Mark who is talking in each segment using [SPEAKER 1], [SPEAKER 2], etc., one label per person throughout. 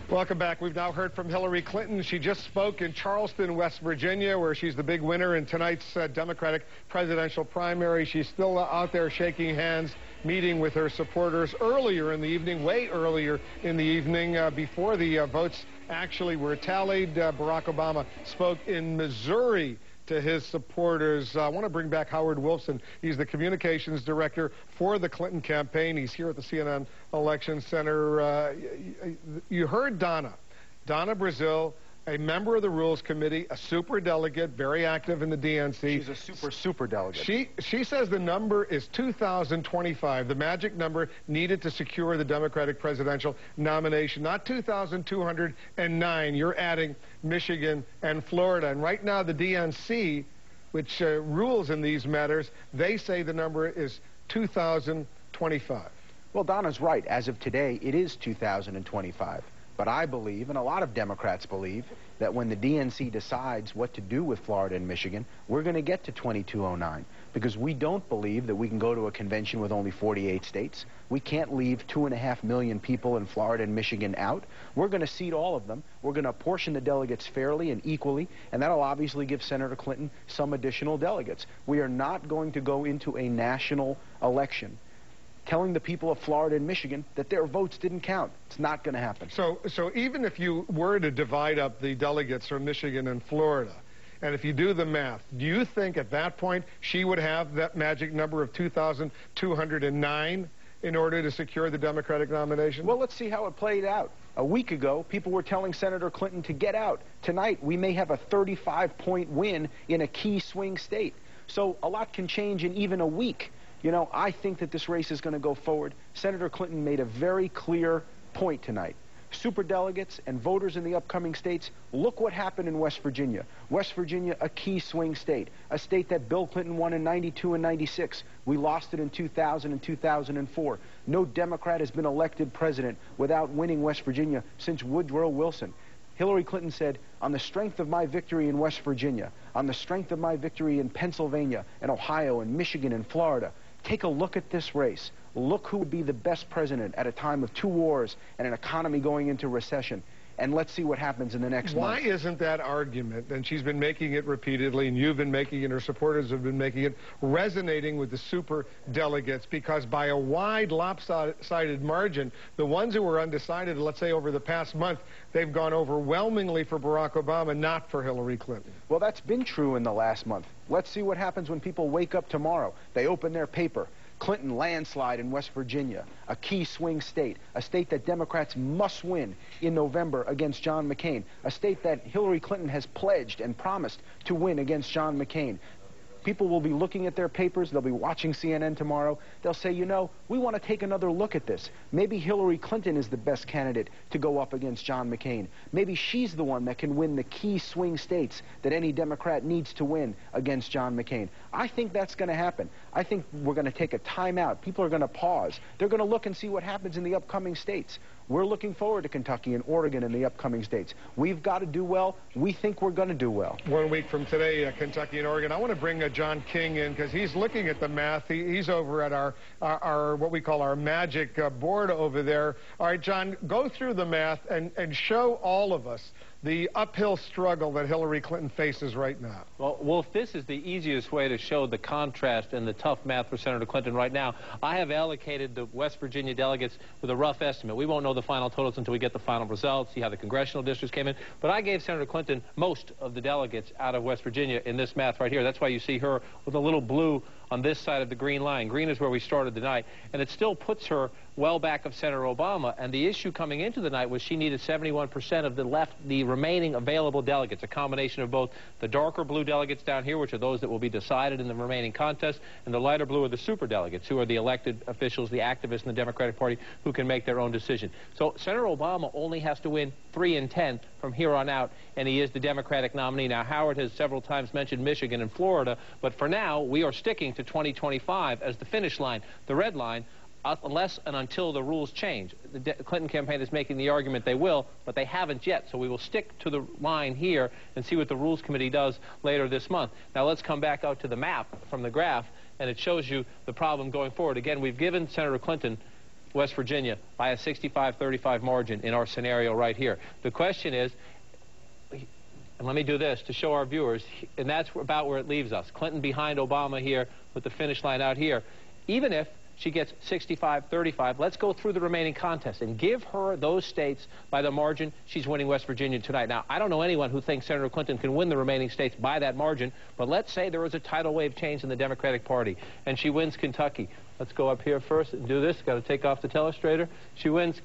[SPEAKER 1] Welcome back. We've now heard from Hillary Clinton. She just spoke in Charleston, West Virginia, where she's the big winner in tonight's Democratic presidential primary. She's still out there shaking hands, meeting with her supporters earlier in the evening, way earlier in the evening, before the votes actually were tallied. Barack Obama spoke in Missouri to his supporters. I want to bring back Howard Wolfson. He's the communications director for the Clinton campaign. He's here at the CNN Election Center. You heard Donna Brazile, a member of the Rules Committee, a super delegate, very active in the DNC.
[SPEAKER 2] She's a super delegate.
[SPEAKER 1] She says the number is 2,025, the magic number needed to secure the Democratic presidential nomination, not 2,209. You're adding Michigan and Florida. And right now the DNC, which rules in these matters, they say the number is 2,025.
[SPEAKER 2] Well, Donna's right. As of today, it is 2,025. But I believe, and a lot of Democrats believe, that when the DNC decides what to do with Florida and Michigan, we're going to get to 2,209. Because we don't believe that we can go to a convention with only 48 states. We can't leave 2.5 million people in Florida and Michigan out. We're going to seat all of them. We're going to apportion the delegates fairly and equally, and that'll obviously give Senator Clinton some additional delegates. We are not going to go into a national election telling the people of Florida and Michigan that their votes didn't count. It's not going to happen.
[SPEAKER 1] So even if you were to divide up the delegates from Michigan and Florida, and if you do the math, do you think at that point she would have that magic number of 2,209 in order to secure the Democratic nomination?
[SPEAKER 2] Well, let's see how it played out. A week ago, people were telling Senator Clinton to get out. Tonight, we may have a 35-point win in a key swing state. So a lot can change in even a week. You know, I think that this race is going to go forward. Senator Clinton made a very clear point tonight. Superdelegates and voters in the upcoming states, look what happened in West Virginia. West Virginia, a key swing state, a state that Bill Clinton won in '92 and '96. We lost it in 2000 and 2004. No Democrat has been elected president without winning West Virginia since Woodrow Wilson. Hillary Clinton said, on the strength of my victory in West Virginia, on the strength of my victory in Pennsylvania and Ohio and Michigan and Florida, take a look at this race. Look who would be the best president at a time of 2 wars and an economy going into recession. And let's see what happens in the next month.
[SPEAKER 1] Why isn't that argument, and she's been making it repeatedly, and you've been making it, her supporters have been making it, resonating with the super delegates? Because by a wide lopsided margin, the ones who were undecided, let's say over the past month, they've gone overwhelmingly for Barack Obama, not for Hillary Clinton.
[SPEAKER 2] Well, that's been true in the last month. Let's see what happens when people wake up tomorrow. They open their paper. Clinton landslide in West Virginia, a key swing state, a state that Democrats must win in November against John McCain, a state that Hillary Clinton has pledged and promised to win against John McCain. People will be looking at their papers. They'll be watching CNN tomorrow. They'll say, you know, we want to take another look at this. Maybe Hillary Clinton is the best candidate to go up against John McCain. Maybe she's the one that can win the key swing states that any Democrat needs to win against John McCain. I think that's going to happen. I think we're going to take a timeout. People are going to pause. They're going to look and see what happens in the upcoming states. We're looking forward to Kentucky and Oregon in the upcoming states. We've got to do well. We think we're going to do well.
[SPEAKER 1] 1 week from today, Kentucky and Oregon. I want to bring John King in because he's looking at the math. He's over at our what we call our magic board over there. All right, John, go through the math and show all of us the uphill struggle that Hillary Clinton faces right now.
[SPEAKER 3] Well, Wolf, this is the easiest way to show the contrast and the tough math for Senator Clinton right now. I have allocated the West Virginia delegates with a rough estimate. We won't know the final totals until we get the final results, see how the congressional districts came in. But I gave Senator Clinton most of the delegates out of West Virginia in this math right here. That's why you see her with a little blue on this side of the green line. Green is where we started the night, and it still puts her well back of Senator Obama. And the issue coming into the night was she needed 71% of the remaining available delegates, a combination of both the darker blue delegates down here, which are those that will be decided in the remaining contest, and the lighter blue are the super delegates, who are the elected officials, the activists in the Democratic Party, who can make their own decision. So Senator Obama only has to win 3 in 10 from here on out, and he is the Democratic nominee. Now, Howard has several times mentioned Michigan and Florida, but for now, we are sticking to 2025 as the finish line, the red line, unless and until the rules change. The Clinton campaign is making the argument they will, but they haven't yet. So we will stick to the line here and see what the Rules Committee does later this month. Now let's come back out to the map from the graph, and it shows you the problem going forward. Again, we've given Senator Clinton West Virginia by a 65-35 margin in our scenario right here. The question is, and let me do this to show our viewers, and that's about where it leaves us. Clinton behind Obama here with the finish line out here. Even if she gets 65-35, let's go through the remaining contests and give her those states by the margin she's winning West Virginia tonight. Now, I don't know anyone who thinks Senator Clinton can win the remaining states by that margin, but let's say there was a tidal wave change in the Democratic Party and she wins Kentucky. Let's go up here first and do this. Got to take off the telestrator. She wins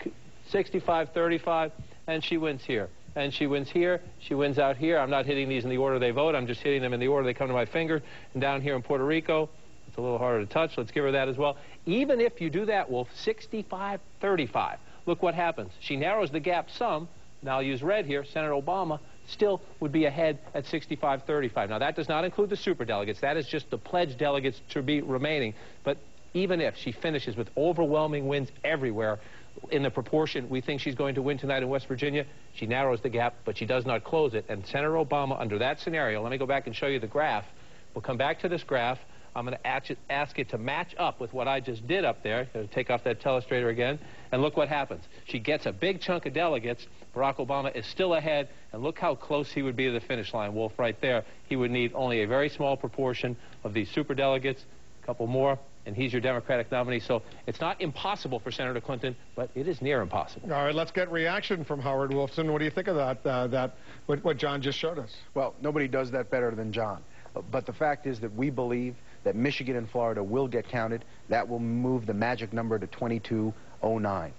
[SPEAKER 3] 65-35, and she wins here. And she wins here. She wins out here. I'm not hitting these in the order they vote. I'm just hitting them in the order they come to my finger. And down here in Puerto Rico, it's a little harder to touch. Let's give her that as well. Even if you do that, Wolf, 65-35. Look what happens. She narrows the gap some. Now I'll use red here. Senator Obama still would be ahead at 65-35. Now that does not include the superdelegates. That is just the pledged delegates to be remaining. But even if she finishes with overwhelming wins everywhere, in the proportion we think she's going to win tonight in West Virginia, she narrows the gap, but she does not close it. And Senator Obama, under that scenario, let me go back and show you the graph. We'll come back to this graph. I'm going to ask it to match up with what I just did up there. Take off that telestrator again, and look what happens. She gets a big chunk of delegates. Barack Obama is still ahead, and look how close he would be to the finish line, Wolf, right there. He would need only a very small proportion of these superdelegates, a couple more, and he's your Democratic nominee. So it's not impossible for Senator Clinton, but it is near impossible.
[SPEAKER 1] All right, let's get reaction from Howard Wolfson. What do you think of that, what John just showed us? Well,
[SPEAKER 2] nobody does that better than John. But the fact is that we believe that Michigan and Florida will get counted. That will move the magic number to 2209.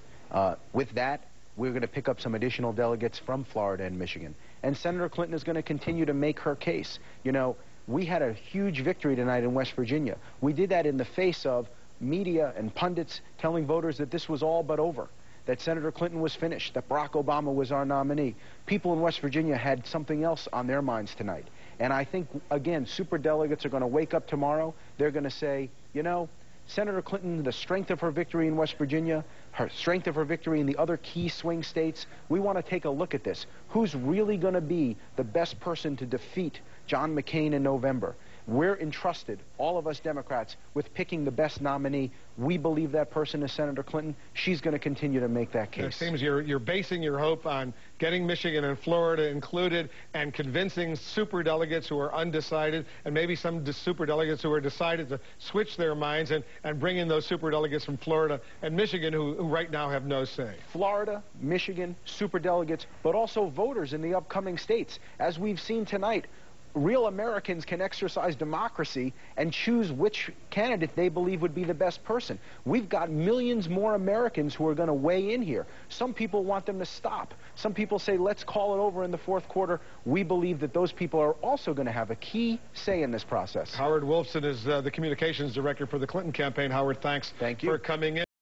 [SPEAKER 2] With that, we're going to pick up some additional delegates from Florida and Michigan. And Senator Clinton is going to continue to make her case. You know, we had a huge victory tonight in West Virginia. We did that in the face of media and pundits telling voters that this was all but over, that Senator Clinton was finished, that Barack Obama was our nominee. People in West Virginia had something else on their minds tonight. And I think, again, superdelegates are going to wake up tomorrow. They're going to say, you know, Senator Clinton, the strength of her victory in West Virginia, her strength of her victory in the other key swing states, we want to take a look at this. Who's really going to be the best person to defeat John McCain in November? We're entrusted, all of us Democrats, with picking the best nominee. We believe that person is Senator Clinton. She's going to continue to make that case.
[SPEAKER 1] It seems you're basing your hope on getting Michigan and Florida included and convincing superdelegates who are undecided, and maybe some superdelegates who are decided to switch their minds and bring in those superdelegates from Florida and Michigan who right now have no say.
[SPEAKER 2] Florida, Michigan, superdelegates, but also voters in the upcoming states. As we've seen tonight, real Americans can exercise democracy and choose which candidate they believe would be the best person. We've got millions more Americans who are going to weigh in here. Some people want them to stop. Some people say, let's call it over in the fourth quarter. We believe that those people are also going to have a key say in this process.
[SPEAKER 1] Howard Wolfson is the communications director for the Clinton campaign. Howard, thanks
[SPEAKER 2] Thank you
[SPEAKER 1] for coming in.